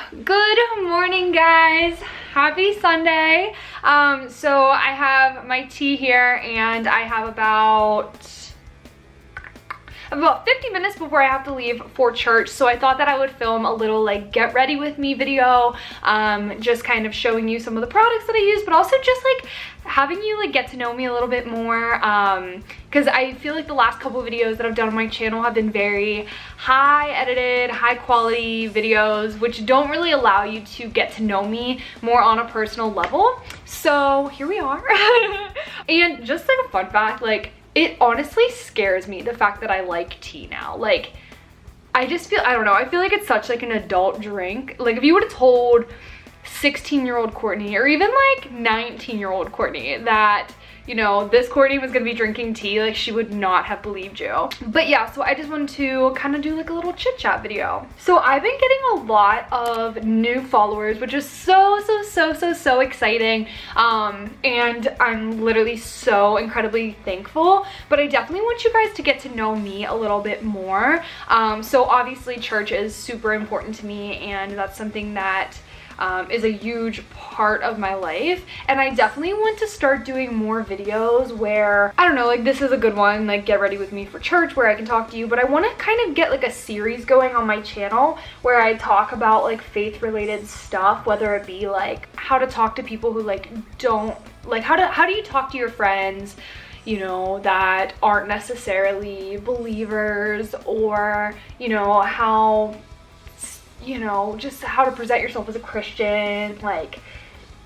Good morning, guys. Happy Sunday. So I have my tea here and I have about 50 minutes before I have to leave for church, so I thought that I would film a little like get ready with me video, just kind of showing you some of the products that I use, but also just like having you like get to know me a little bit more, because I feel like the last couple videos that I've done on my channel have been very high edited, high quality videos, which don't really allow you to get to know me more on a personal level. So here we are. And just like a fun fact, like it honestly scares me, the fact that I like tea now. Like, I just feel, I don't know, I feel like it's such like an adult drink. Like if you would have told 16-year-old Courtney or even like 19-year-old Courtney that, you know, this Courtney was gonna be drinking tea, like she would not have believed you. But yeah, so I just wanted to kind of do like a little chit chat video. So I've been getting a lot of new followers, which is so exciting. And I'm literally so incredibly thankful, but I definitely want you guys to get to know me a little bit more. So obviously church is super important to me, and that's something that is a huge part of my life, and I definitely want to start doing more videos where, I don't know, like this is a good one, like get ready with me for church, where I can talk to you, but I want to kind of get like a series going on my channel where I talk about like faith related stuff, whether it be like how to talk to people who like don't, like how do you talk to your friends, you know, that aren't necessarily believers, or you know, how, you know, just how to present yourself as a Christian, like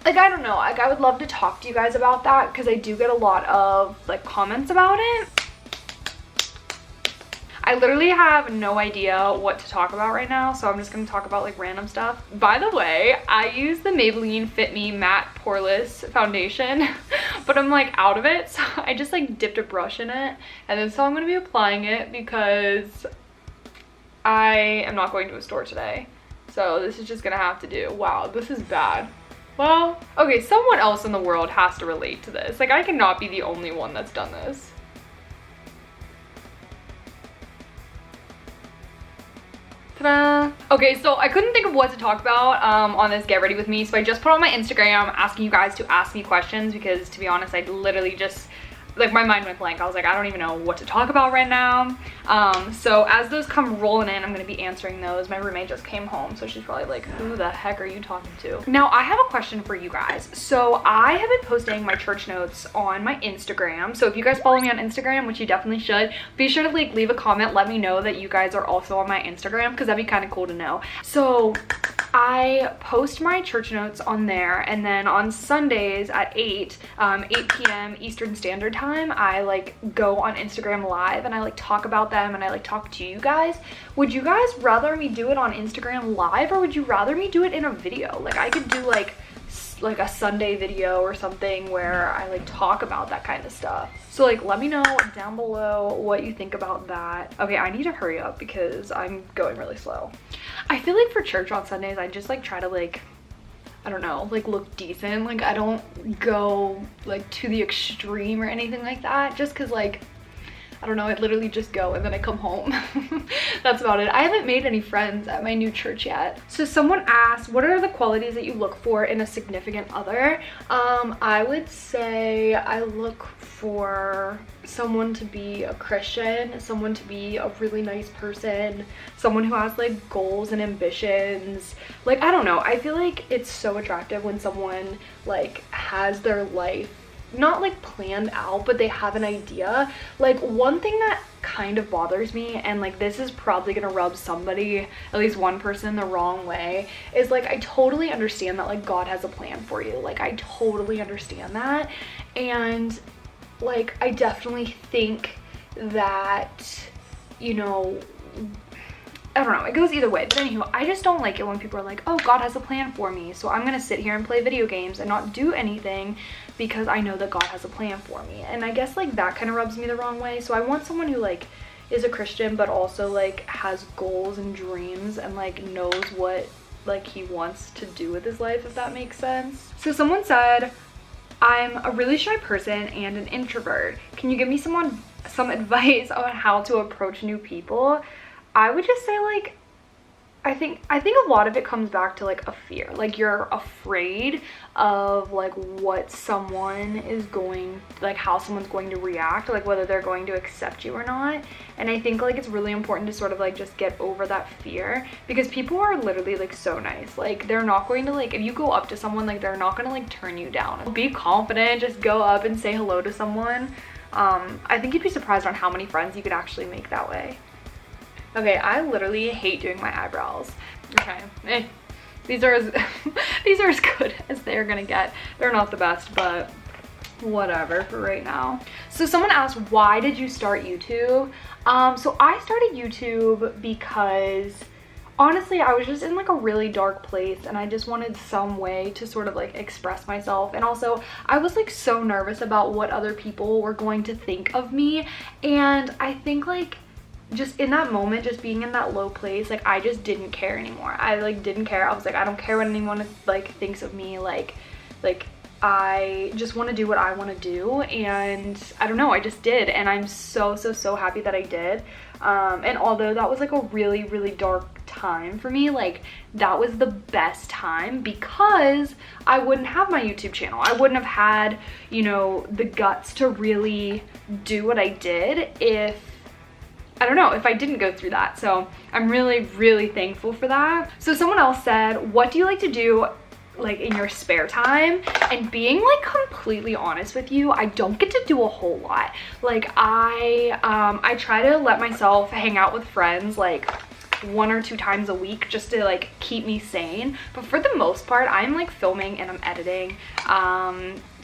I don't know, like I would love to talk to you guys about that because I do get a lot of like comments about it. I literally have no idea what to talk about right now, so I'm just gonna talk about like random stuff. By the way, I use the Maybelline Fit Me Matte Poreless Foundation, but I'm like out of it, so I just like dipped a brush in it, and then so I'm gonna be applying it because I am not going to a store today, so this is just gonna have to do. Wow, this is bad. Well, okay, someone else in the world has to relate to this. Like, I cannot be the only one that's done this. Ta-da! Okay, so I couldn't think of what to talk about on this Get Ready With Me, so I just put on my Instagram asking you guys to ask me questions because, to be honest, I literally just, like my mind went blank. I was like, I don't even know what to talk about right now. So as those come rolling in, I'm gonna be answering those. My roommate just came home, so she's probably like, who the heck are you talking to? Now I have a question for you guys. So I have been posting my church notes on my Instagram. So if you guys follow me on Instagram, which you definitely should, be sure to like leave a comment, let me know that you guys are also on my Instagram, because that'd be kind of cool to know. So I post my church notes on there, and then on Sundays at 8 p.m. Eastern Standard Time, I like go on Instagram Live and I like talk about them and I like talk to you guys. Would you guys rather me do it on Instagram Live, or would you rather me do it in a video? Like I could do like a Sunday video or something where I like talk about that kind of stuff. So like let me know down below what you think about that. Okay, I need to hurry up because I'm going really slow. I feel like for church on Sundays, I just like try to like, I don't know, like look decent. Like I don't go like to the extreme or anything like that, just because like, I don't know, I literally just go and then I come home. That's about it. I haven't made any friends at my new church yet. So someone asked, what are the qualities that you look for in a significant other? I would say I look for someone to be a Christian, someone to be a really nice person, someone who has like goals and ambitions. Like, I don't know, I feel like it's so attractive when someone like has their life not like planned out, but they have an idea. Like one thing that kind of bothers me, and like this is probably gonna rub somebody, at least one person, the wrong way, is like I totally understand that like God has a plan for you. Like I totally understand that, and like I definitely think that, you know, I don't know, it goes either way. But anywho, I just don't like it when people are like, oh, God has a plan for me, so I'm gonna sit here and play video games and not do anything because I know that God has a plan for me. And I guess like that kind of rubs me the wrong way. So I want someone who like is a Christian but also like has goals and dreams and like knows what like he wants to do with his life, if that makes sense. So someone said, I'm a really shy person and an introvert. Can you give me some advice on how to approach new people? I would just say like I think a lot of it comes back to like a fear. Like you're afraid of like what someone is going, like how someone's going to react, like whether they're going to accept you or not. And I think like it's really important to sort of like just get over that fear, because people are literally like so nice. Like they're not going to, like, if you go up to someone, like they're not going to like turn you down. Be confident, just go up and say hello to someone. I think you'd be surprised on how many friends you could actually make that way. Okay, I literally hate doing my eyebrows. Okay, these are as these are as good as they're gonna get. They're not the best, but whatever for right now. So someone asked, why did you start YouTube? So I started YouTube because honestly, I was just in like a really dark place and I just wanted some way to sort of like express myself. And also I was like so nervous about what other people were going to think of me. And I think like just in that moment, just being in that low place, like I just didn't care anymore. I like didn't care. I was like, I don't care what anyone like thinks of me. Like I just want to do what I want to do, and I don't know, I just did, and I'm so happy that I did. And although that was like a really dark time for me, like that was the best time because I wouldn't have my YouTube channel. I wouldn't have had, you know, the guts to really do what I did if I didn't go through that. So I'm really thankful for that. So someone else said, what do you like to do like in your spare time? And being like completely honest with you, I don't get to do a whole lot. Like I try to let myself hang out with friends like 1 or 2 times a week just to like keep me sane, but for the most part I'm like filming and I'm editing.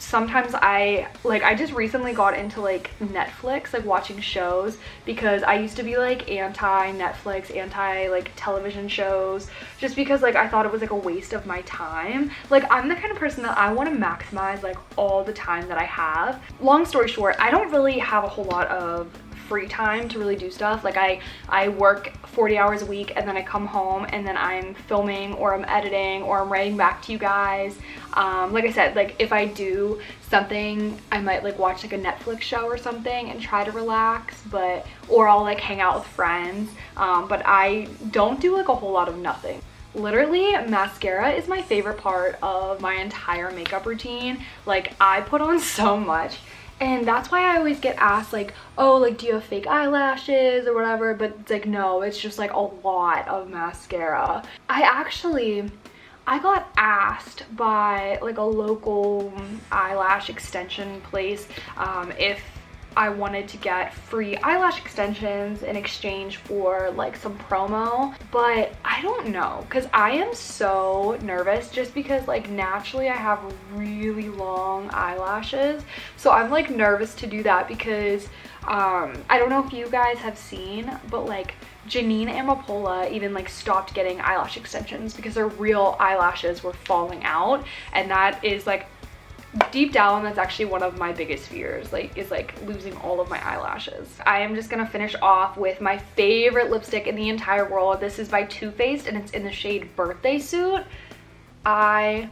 Sometimes I just recently got into like Netflix, like watching shows, because I used to be like anti-Netflix, anti like television shows, just because like I thought it was like a waste of my time. Like I'm the kind of person that I want to maximize like all the time that I have. Long story short, I don't really have a whole lot of free time to really do stuff. Like I work 40 hours a week and then I come home and then I'm filming or I'm editing or I'm writing back to you guys. Like I said, like if I do something, I might like watch like a Netflix show or something and try to relax, or I'll like hang out with friends, but I don't do like a whole lot of nothing. Literally, mascara is my favorite part of my entire makeup routine. Like I put on so much. And that's why I always get asked like, oh, like do you have fake eyelashes or whatever, but it's like no, it's just like a lot of mascara. I got asked by like a local eyelash extension place if I wanted to get free eyelash extensions in exchange for like some promo, but I don't know, because I am so nervous just because like naturally I have really long eyelashes, so I'm like nervous to do that because I don't know if you guys have seen, but like Janine Amapola even like stopped getting eyelash extensions because her real eyelashes were falling out, and that is like deep down, that's actually one of my biggest fears, is losing all of my eyelashes. I am just gonna finish off with my favorite lipstick in the entire world. This is by Too Faced and it's in the shade Birthday Suit. I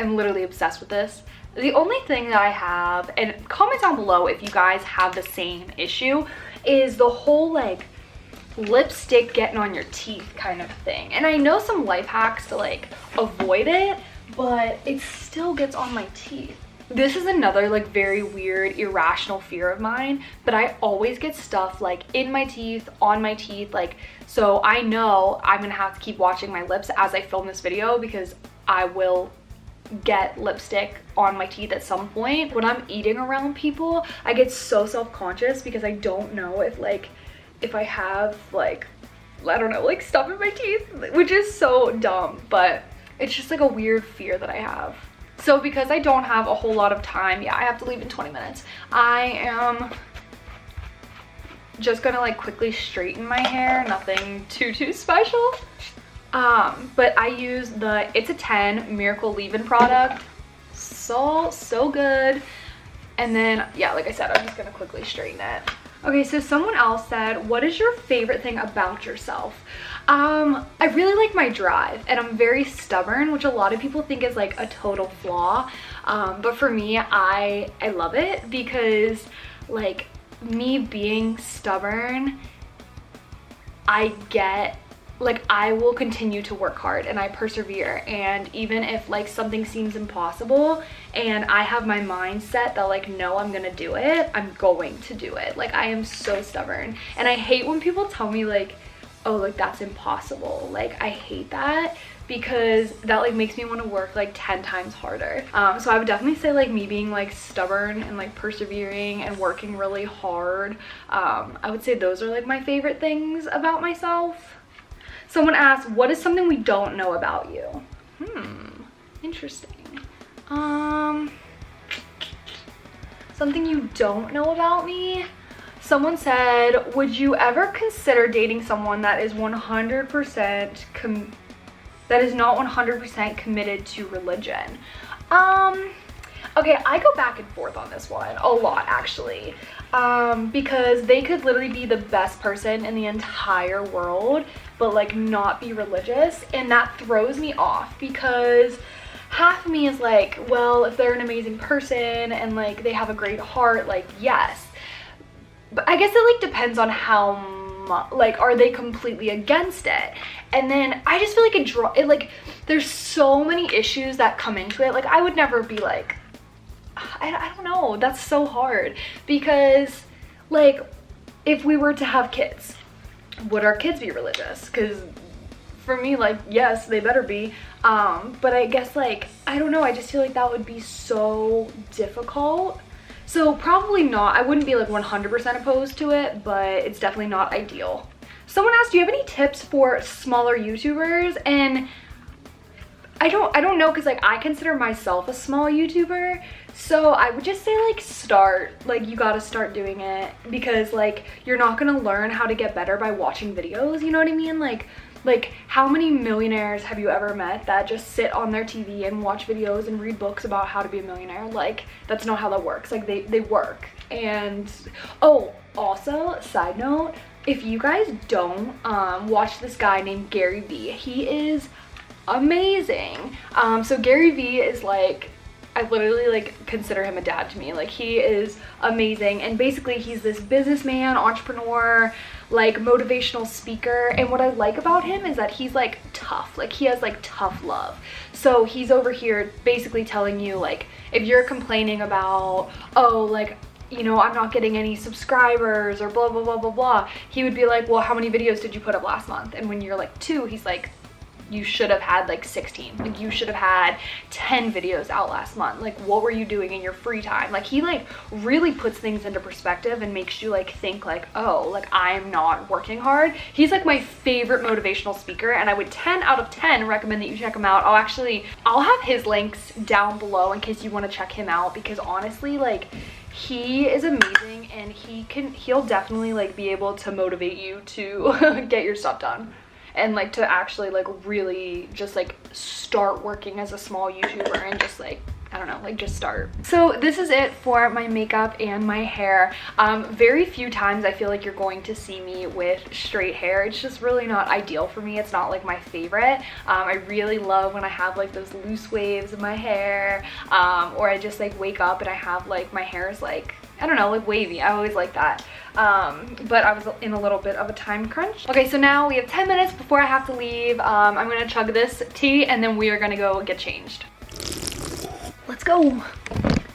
am literally obsessed with this. The only thing that I have, and comment down below if you guys have the same issue, is the whole like lipstick getting on your teeth kind of thing. And I know some life hacks to like avoid it, but it still gets on my teeth. This is another like very weird irrational fear of mine, but I always get stuff like in my teeth, on my teeth, like, so I know I'm gonna have to keep watching my lips as I film this video because I will get lipstick on my teeth at some point. When I'm eating around people, I get so self-conscious because I don't know if I have like, I don't know, like stuff in my teeth, which is so dumb, but it's just like a weird fear that I have. So because I don't have a whole lot of time, yeah, I have to leave in 20 minutes. I am just gonna like quickly straighten my hair, nothing too special. But I use the It's a 10 Miracle Leave-In product. So good. And then, yeah, like I said, I'm just gonna quickly straighten it. Okay, so someone else said, what is your favorite thing about yourself? I really like my drive, and I'm very stubborn, which a lot of people think is like a total flaw. But for me, I love it because like me being stubborn, I will continue to work hard and I persevere, and even if like something seems impossible and I have my mindset that like, no, I'm gonna do it, I'm going to do it. Like, I am so stubborn, and I hate when people tell me like, oh, like that's impossible. Like, I hate that, because that like makes me want to work like 10 times harder. So I would definitely say like me being like stubborn and like persevering and working really hard, I would say those are like my favorite things about myself. Someone asked, what is something we don't know about you? Interesting. Something you don't know about me? Someone said, would you ever consider dating someone that is 100% that is not 100% committed to religion? Okay, I go back and forth on this one a lot, actually, because they could literally be the best person in the entire world, but like not be religious, and that throws me off, because half of me is like, well, if they're an amazing person and like they have a great heart, like yes, but I guess it like depends on how much, like, are they completely against it? And then I just feel like there's so many issues that come into it. Like, I would never be like, I don't know, that's so hard, because like if we were to have kids, would our kids be religious? Because for me, like, yes, they better be, but I guess like, I don't know, I just feel like that would be so difficult. So probably not. I wouldn't be like 100% opposed to it, but it's definitely not ideal. Someone asked, do you have any tips for smaller YouTubers? And I don't know, because like I consider myself a small YouTuber, so I would just say like start, like you gotta start doing it, because like you're not gonna learn how to get better by watching videos, you know what I mean? Like how many millionaires have you ever met that just sit on their TV and watch videos and read books about how to be a millionaire? Like, that's not how that works. Like, they work. And oh, also, side note, if you guys don't watch this guy named Gary Vee, he is amazing. So Gary Vee is like, I literally like consider him a dad to me. Like, he is amazing, and basically he's this businessman, entrepreneur, like motivational speaker, and what I like about him is that he's like tough. Like, he has like tough love. So he's over here basically telling you, like, if you're complaining about, oh, like, you know, I'm not getting any subscribers or blah blah blah blah blah, he would be like, well, how many videos did you put up last month? And when you're like 2, he's like, you should have had like 16. Like, you should have had 10 videos out last month. Like, what were you doing in your free time? Like, he like really puts things into perspective and makes you like think like, oh, like I'm not working hard. He's like my favorite motivational speaker, and I would 10 out of 10 recommend that you check him out. I'll have his links down below in case you want to check him out, because honestly, like, he is amazing, and he'll definitely like be able to motivate you to get your stuff done, and like to actually like really just like start working as a small YouTuber, and just like, I don't know, like just start. So this is it for my makeup and my hair. Very few times I feel like you're going to see me with straight hair. It's just really not ideal for me. It's not like my favorite. I really love when I have like those loose waves in my hair, or I just like wake up and I have like my hair is like, I don't know, like wavy. I always like that. But I was in a little bit of a time crunch. Okay, so now we have 10 minutes before I have to leave. I'm gonna chug this tea, and then we are gonna go get changed. Let's go.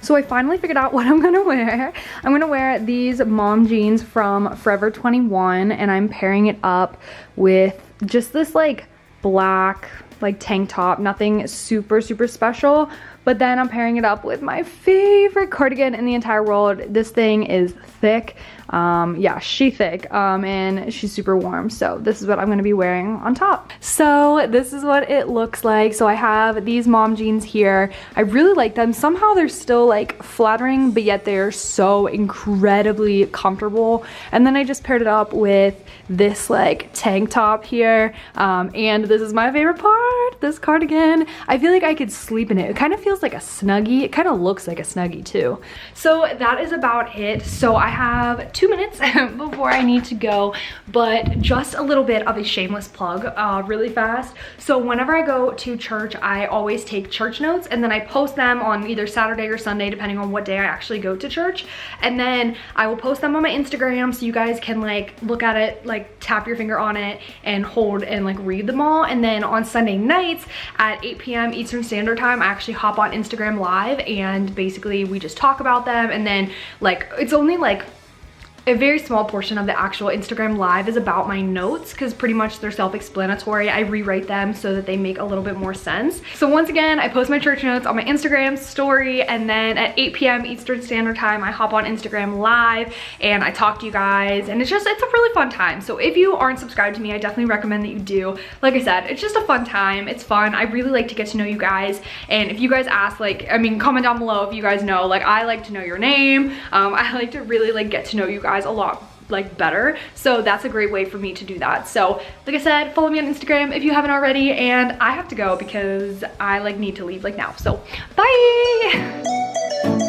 So I finally figured out what I'm gonna wear. I'm gonna wear these mom jeans from Forever 21, and I'm pairing it up with just this like black like tank top, nothing super special, but then I'm pairing it up with my favorite cardigan in the entire world. This thing is thick. Yeah, she thick, and she's super warm, so this is what I'm gonna be wearing on top. So this is what it looks like. So I have these mom jeans here. I really like them. Somehow they're still like flattering, but yet they're so incredibly comfortable. And then I just paired it up with this like tank top here, and this is my favorite part, this cardigan. I feel like I could sleep in it. It kind of feels feels like a Snuggie. It kind of looks like a Snuggie too. So that is about it. So I have 2 minutes before I need to go, but just a little bit of a shameless plug really fast. So whenever I go to church, I always take church notes and then I post them on either Saturday or Sunday, depending on what day I actually go to church. And then I will post them on my Instagram so you guys can like look at it, like tap your finger on it and hold and like read them all. And then on Sunday nights at 8 p.m. Eastern Standard Time, I actually hop on Instagram Live and basically we just talk about them. And then like, it's only like a very small portion of the actual Instagram Live is about my notes because pretty much they're self-explanatory. I rewrite them so that they make a little bit more sense. So once again, I post my church notes on my Instagram story, and then at 8 p.m. Eastern Standard Time, I hop on Instagram Live and I talk to you guys, and it's a really fun time. So if you aren't subscribed to me, I definitely recommend that you do. Like I said, it's just a fun time. It's fun. I really like to get to know you guys, and if you guys ask, like, I mean, comment down below if you guys know, like, I like to know your name. I like to really like get to know you guys a lot like better, so that's a great way for me to do that. So like I said, follow me on Instagram if you haven't already, and I have to go because I like need to leave like now. So bye.